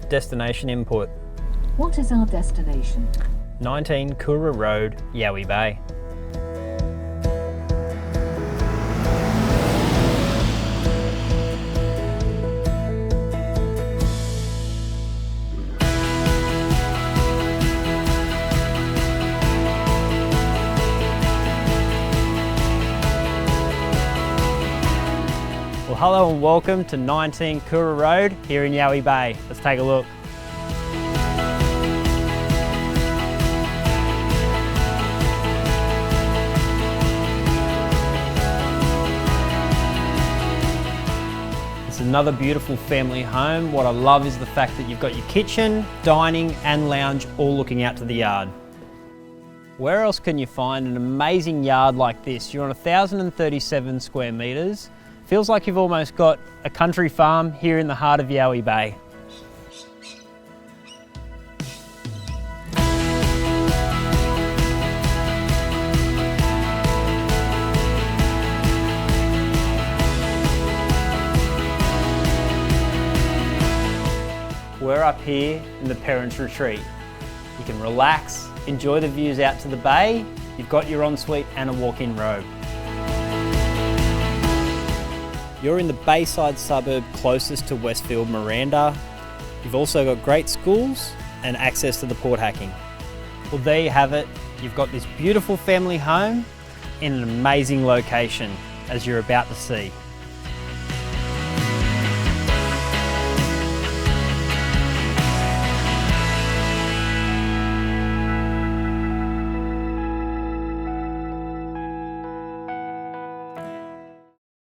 destination input. What is our destination? 19 Coora Road, Yowie Bay. Well, hello and welcome to 19 Coora Road here in Yowie Bay. Let's take a look. It's another beautiful family home. What I love is the fact that you've got your kitchen, dining and lounge all looking out to the yard. Where else can you find an amazing yard like this? You're on 1,037 square metres. Feels like you've almost got a country farm here in the heart of Yowie Bay. We're up here in the Parents Retreat. You can relax, enjoy the views out to the bay. You've got your ensuite and a walk-in robe. You're in the Bayside suburb closest to Westfield Miranda. You've also got great schools and access to the Port Hacking. Well, there you have it. You've got this beautiful family home in an amazing location, as you're about to see.